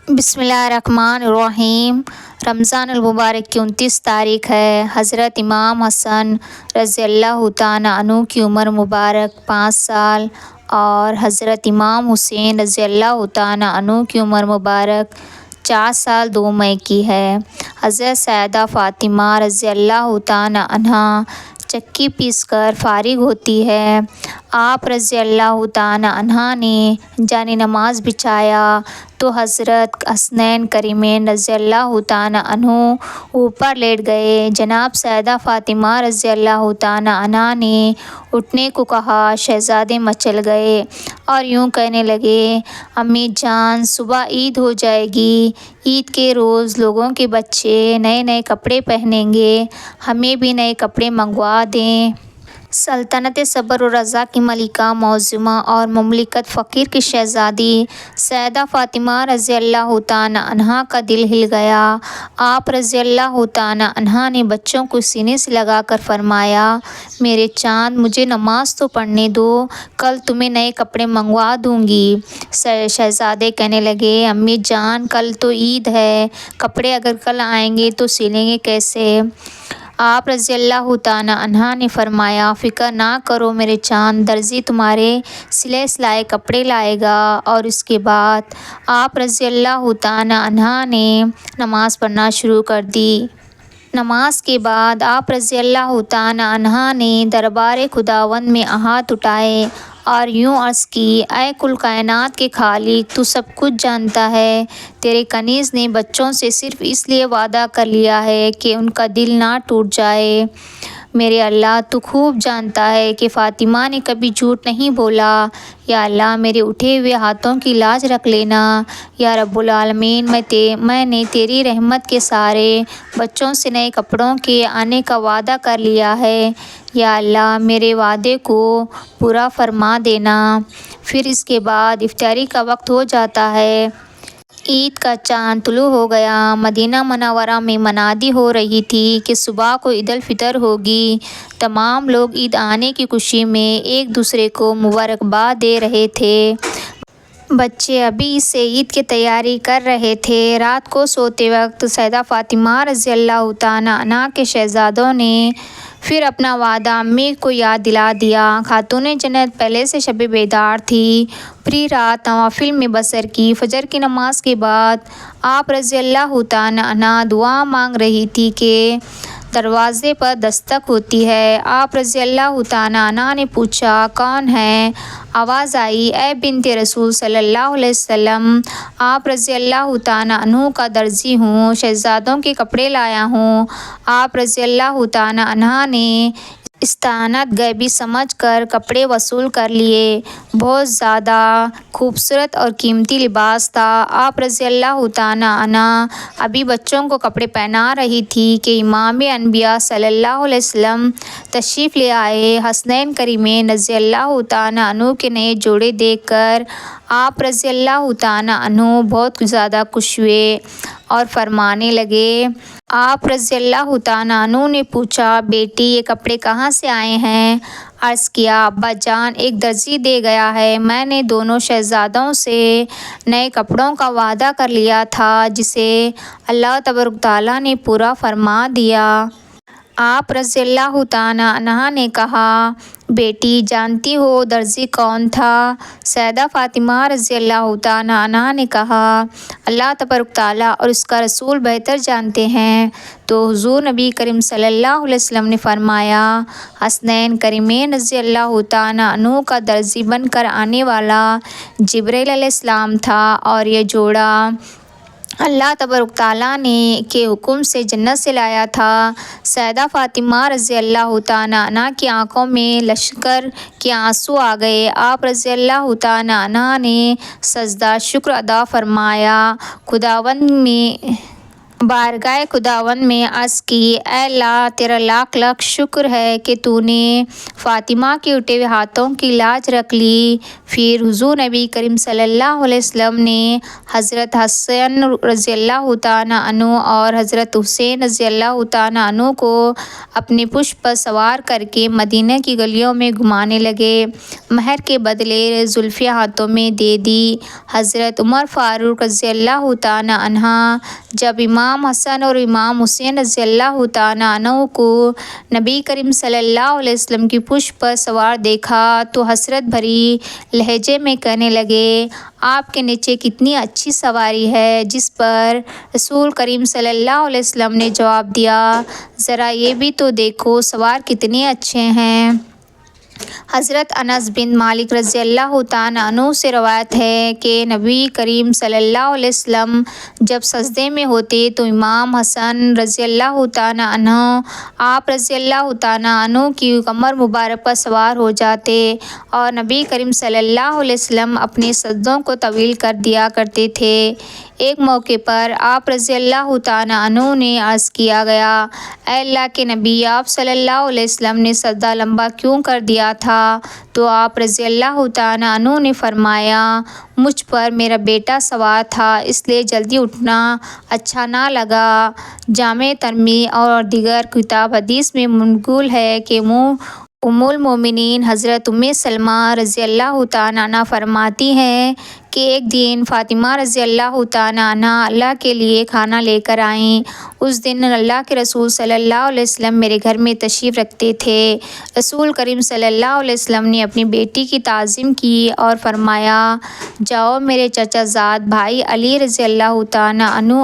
بسم اللہ الرحمن الرحیم۔ رمضان المبارک کی 29 تاریخ ہے۔ حضرت امام حسن رضی اللہ تعالیٰ عنہ کی عمر مبارک 5 سال اور حضرت امام حسین رضی اللہ تعالیٰ عنہ کی عمر مبارک 4 سال 2 مئی کی ہے۔ حضرت سیدہ فاطمہ رضی اللہ تعالیٰ عنہا چکی پیس کر فارغ ہوتی ہے۔ آپ رضی اللہ تعالیٰ عنہ نے جائے نماز بچھایا تو حضرت حسنین کریمین رضی اللہ تعالیٰ عنہ اوپر لیٹ گئے۔ جناب سیدہ فاطمہ رضی اللہ تعالیٰ عنہا نے اٹھنے کو کہا۔ شہزادے مچل گئے اور یوں کہنے لگے، امی جان صبح عید ہو جائے گی، عید کے روز لوگوں کے بچے نئے نئے کپڑے پہنیں گے، ہمیں بھی نئے کپڑے منگوا دیں۔ سلطنت صبر و رضا کی ملکہ معظمہ اور مملکت فقیر کی شہزادی سیدہ فاطمہ رضی اللہ تعالیٰ عنہا کا دل ہل گیا۔ آپ رضی اللہ تعالیٰ عنہ نے بچوں کو سینے سے لگا کر فرمایا، میرے چاند مجھے نماز تو پڑھنے دو، کل تمہیں نئے کپڑے منگوا دوں گی۔ شہزادے کہنے لگے، امی جان کل تو عید ہے، کپڑے اگر کل آئیں گے تو سلیں گے کیسے؟ آپ رضی اللہ تعالیٰ عنہ نے فرمایا، فکر نہ کرو میرے چاند، درزی تمہارے سلے سلائے کپڑے لائے گا۔ اور اس کے بعد آپ رضی اللہ تعالیٰ عنہ نے نماز پڑھنا شروع کر دی۔ نماز کے بعد آپ رضی اللہ تعالیٰ عنہ نے دربار خداوند میں ہاتھ اٹھائے اور یوں عرض کی، اے کل کائنات کے خالق، تو سب کچھ جانتا ہے، تیرے کنیز نے بچوں سے صرف اس لیے وعدہ کر لیا ہے کہ ان کا دل نہ ٹوٹ جائے۔ میرے اللہ، تو خوب جانتا ہے کہ فاطمہ نے کبھی جھوٹ نہیں بولا۔ یا اللہ میرے اٹھے ہوئے ہاتھوں کی لاج رکھ لینا۔ یا رب العالمین، میں نے تیری رحمت کے سارے بچوں سے نئے کپڑوں کے آنے کا وعدہ کر لیا ہے، یا اللہ میرے وعدے کو پورا فرما دینا۔ پھر اس کے بعد افطاری کا وقت ہو جاتا ہے۔ عید کا چاند طلوع ہو گیا۔ مدینہ منورہ میں منادی ہو رہی تھی کہ صبح کو عید الفطر ہوگی۔ تمام لوگ عید آنے کی خوشی میں ایک دوسرے کو مبارکباد دے رہے تھے۔ بچے ابھی سے عید کی تیاری کر رہے تھے۔ رات کو سوتے وقت سیدہ فاطمہ رضی اللہ تعالیٰ عنہا کے شہزادوں نے پھر اپنا وعدہ امی کو یاد دلا دیا۔ خاتون جنت پہلے سے شب بیدار تھی، پوری رات نوافل میں بسر کی۔ فجر کی نماز کے بعد آپ رضی اللہ تعالیٰ عنہا دعا مانگ رہی تھی کہ دروازے پر دستک ہوتی ہے۔ آپ رضی اللہ تعالیٰ عنہ نے پوچھا، کون ہے؟ آواز آئی، اے بنت رسول صلی اللہ علیہ وسلم، آپ رضی اللہ تعالیٰ عنہ کا درزی ہوں، شہزادوں کے کپڑے لایا ہوں۔ آپ رضی اللہ تعالیٰ عنہ نے استعانت غیبی سمجھ کر کپڑے وصول کر لیے۔ بہت زیادہ خوبصورت اور قیمتی لباس تھا۔ آپ رضی اللہ تعالیٰ عنہ ابھی بچوں کو کپڑے پہنا رہی تھی کہ امام انبیاء صلی اللہ علیہ وسلم تشریف لے آئے۔ حسنین کریمین رضی اللہ تعالیٰ عنہ کے نئے جوڑے دیکھ کر آپ رضی اللہ تعالیٰ عنہ بہت زیادہ خوش ہوئے اور فرمانے لگے۔ آپ رضی اللہ تعالیٰ عنہ نے پوچھا، بیٹی یہ کپڑے کہاں سے آئے ہیں؟ عرض کیا، ابا جان ایک درزی دے گیا ہے، میں نے دونوں شہزادوں سے نئے کپڑوں کا وعدہ کر لیا تھا جسے اللہ تبارک و تعالیٰ نے پورا فرما دیا۔ آپ رضی اللہ تعالیٰ عنہ نے کہا، بیٹی جانتی ہو درزی کون تھا؟ سیدہ فاطمہ رضی اللہ تعالیٰ عنہ نے کہا، اللہ تبارک و تعالیٰ اور اس کا رسول بہتر جانتے ہیں۔ تو حضور نبی کریم صلی اللہ علیہ وسلم نے فرمایا، حسنین کریمین رضی اللہ تعالیٰ عنہ کا درزی بن کر آنے والا جبرائیل علیہ السلام تھا، اور یہ جوڑا اللہ تبارک و تعالیٰ نے کے حکم سے جنت سے لایا تھا۔ سیدہ فاطمہ رضی اللہ تعالیٰ عنہ کی آنکھوں میں لشکر کے آنسو آ گئے۔ آپ رضی اللہ تعالیٰ عنہ نے سجدہ شکر ادا فرمایا۔ خداوند بارگاہ خداوند میں عرض کی، اے اللہ تیرا لاکھ لاکھ شکر ہے کہ تو نے فاطمہ کے اٹھے ہوئے ہاتھوں کی لاج رکھ لی۔ پھر حضور نبی کریم صلی اللہ علیہ وسلم نے حضرت حسن رضی اللہ تعالیٰ عنہ اور حضرت حسین رضی اللہ تعالیٰ عنہ کو اپنے پشت پر سوار کر کے مدینہ کی گلیوں میں گھمانے لگے۔ مہر کے بدلے زلفیں ہاتھوں میں دے دی۔ حضرت عمر فاروق رضی اللہ تعالیٰ عنہ جب امام حسن اور امام حسین رضی اللہ تعالیٰ عنہ کو نبی کریم صلی اللہ علیہ وسلم کی پشت پر سوار دیکھا تو حسرت بھری لہجے میں کہنے لگے، آپ کے نیچے کتنی اچھی سواری ہے، جس پر رسول کریم صلی اللہ علیہ وسلم نے جواب دیا، ذرا یہ بھی تو دیکھو سوار کتنے اچھے ہیں۔ حضرت انس بن مالک رضی اللہ تعالیٰ عنہ سے روایت ہے کہ نبی کریم صلی اللہ علیہ وسلم جب سجدے میں ہوتے تو امام حسن رضی اللہ تعالیٰ عنہ آپ رضی اللہ تعالیٰ عنہ کی کمر مبارک پر سوار ہو جاتے اور نبی کریم صلی اللہ علیہ وسلم اپنے سجدوں کو طویل کر دیا کرتے تھے۔ ایک موقع پر آپ رضی اللہ تعالیٰ عنہ نے عرض کیا گیا، اے اللہ کے نبی، آپ صلی اللہ علیہ وسلم نے سجدہ لمبا کیوں کر دیا تھا؟ تو آپ رضی اللہ تعالیٰ عنہ نے فرمایا، مجھ پر میرا بیٹا سوار تھا اس لیے جلدی اٹھنا اچھا نہ لگا۔ جامع ترمذی اور دیگر کتب حدیث میں منقول ہے کہ ام المومنین حضرت ام سلمہ رضی اللہ تعالیٰ عنہ فرماتی ہیں کہ ایک دن فاطمہ رضی اللہ تعالیٰ عنہ اللہ کے لیے کھانا لے کر آئیں۔ اس دن اللہ کے رسول صلی اللہ علیہ وسلم میرے گھر میں تشریف رکھتے تھے۔ رسول کریم صلی اللہ علیہ وسلم نے اپنی بیٹی کی تعظیم کی اور فرمایا، جاؤ میرے چچا زاد بھائی علی رضی اللہ تعالیٰ عنہ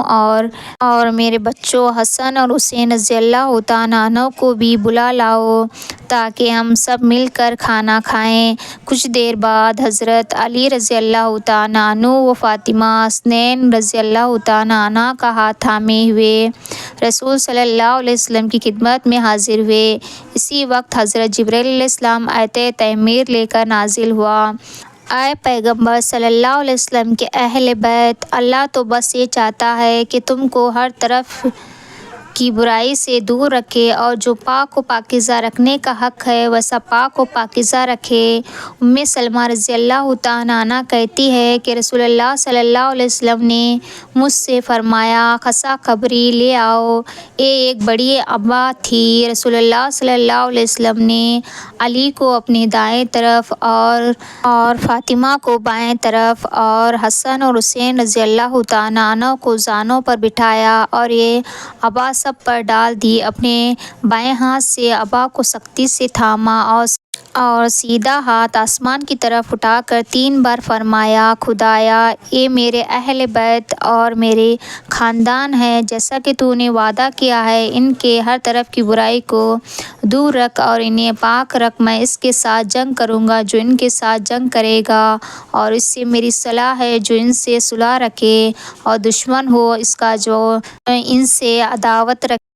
اور میرے بچوں حسن اور حسین رضی اللہ تعالیٰ عنہ کو بھی بلا لاؤ تاکہ ہم سب مل کر کھانا کھائیں۔ کچھ دیر بعد حضرت علی رضی اللہ تعالیٰ عنہ و فاطمہ حسنین رضی اللہ تعالیٰ عنہ کا ہاتھ تھامے ہوئے رسول صلی اللہ علیہ وسلم کی خدمت میں حاضر ہوئے۔ اسی وقت حضرت جبرائیل علیہ السلام آیت تحمیر لے کر نازل ہوا، اے پیغمبر صلی اللہ علیہ وسلم کے اہل بیت، اللہ تو بس یہ چاہتا ہے کہ تم کو ہر طرف کی برائی سے دور رکھے اور جو پاک و پاکیزہ رکھنے کا حق ہے ویسا پاک و پاکیزہ رکھے۔ ام سلمہ رضی اللہ تعالیٰ عنہ کہتی ہے کہ رسول اللہ صلی اللہ علیہ وسلم نے مجھ سے فرمایا، خسا خبری لے آؤ۔ یہ ایک بڑی ابا تھی۔ رسول اللہ صلی اللہ علیہ وسلم نے علی کو اپنی دائیں طرف اور فاطمہ کو بائیں طرف اور حسن اور حسین رضی اللہ تعالیٰ عنہ کو زانوں پر بٹھایا اور یہ ابا سب پر ڈال دی۔ اپنے بائیں ہاتھ سے ابا کو سختی سے تھاما اور سیدھا ہاتھ آسمان کی طرف اٹھا کر 3 بار فرمایا، خدایا، یہ میرے اہل بیت اور میرے خاندان ہے، جیسا کہ تو نے وعدہ کیا ہے، ان کے ہر طرف کی برائی کو دور رکھ اور انہیں پاک رکھ۔ میں اس کے ساتھ جنگ کروں گا جو ان کے ساتھ جنگ کرے گا، اور اس سے میری صلاح ہے جو ان سے صلح رکھے، اور دشمن ہو اس کا جو ان سے عداوت رکھے۔